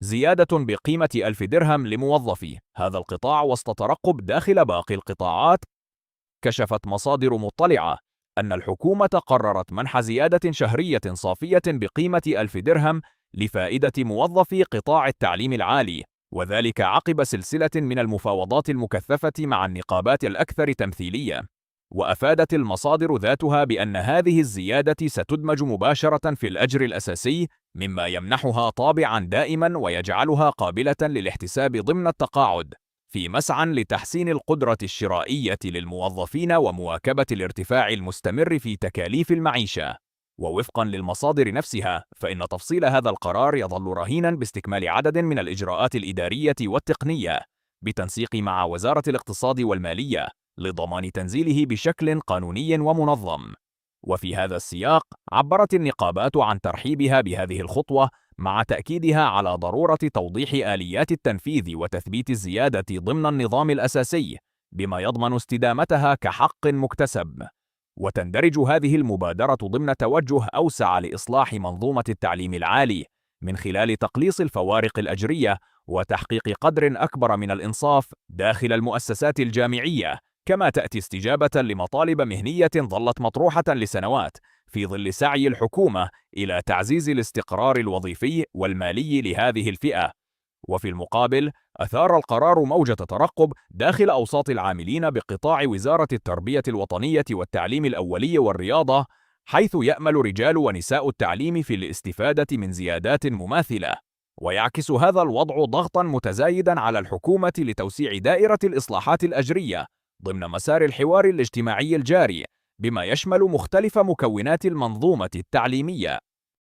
زيادة بقيمة 1000 درهم لموظفي هذا القطاع وسط ترقب داخل باقي القطاعات. كشفت مصادر مطلعة أن الحكومة قررت منح زيادة شهرية صافية بقيمة 1000 درهم لفائدة موظفي قطاع التعليم العالي، وذلك عقب سلسلة من المفاوضات المكثفة مع النقابات الأكثر تمثيلية. وأفادت المصادر ذاتها بأن هذه الزيادة ستدمج مباشرة في الأجر الأساسي، مما يمنحها طابعا دائما ويجعلها قابلة للاحتساب ضمن التقاعد، في مسعى لتحسين القدرة الشرائية للموظفين ومواكبة الارتفاع المستمر في تكاليف المعيشة. ووفقا للمصادر نفسها، فإن تفصيل هذا القرار يظل رهينا باستكمال عدد من الإجراءات الإدارية والتقنية بتنسيق مع وزارة الاقتصاد والمالية لضمان تنزيله بشكل قانوني ومنظم. وفي هذا السياق، عبرت النقابات عن ترحيبها بهذه الخطوة، مع تأكيدها على ضرورة توضيح آليات التنفيذ وتثبيت الزيادة ضمن النظام الأساسي بما يضمن استدامتها كحق مكتسب. وتندرج هذه المبادرة ضمن توجه أوسع لإصلاح منظومة التعليم العالي من خلال تقليص الفوارق الأجرية وتحقيق قدر أكبر من الإنصاف داخل المؤسسات الجامعية، كما تأتي استجابة لمطالب مهنية ظلت مطروحة لسنوات في ظل سعي الحكومة إلى تعزيز الاستقرار الوظيفي والمالي لهذه الفئة. وفي المقابل، أثار القرار موجة ترقب داخل أوساط العاملين بقطاع وزارة التربية الوطنية والتعليم الأولي والرياضة، حيث يأمل رجال ونساء التعليم في الاستفادة من زيادات مماثلة. ويعكس هذا الوضع ضغطا متزايدا على الحكومة لتوسيع دائرة الإصلاحات الأجرية ضمن مسار الحوار الاجتماعي الجاري، بما يشمل مختلف مكونات المنظومة التعليمية.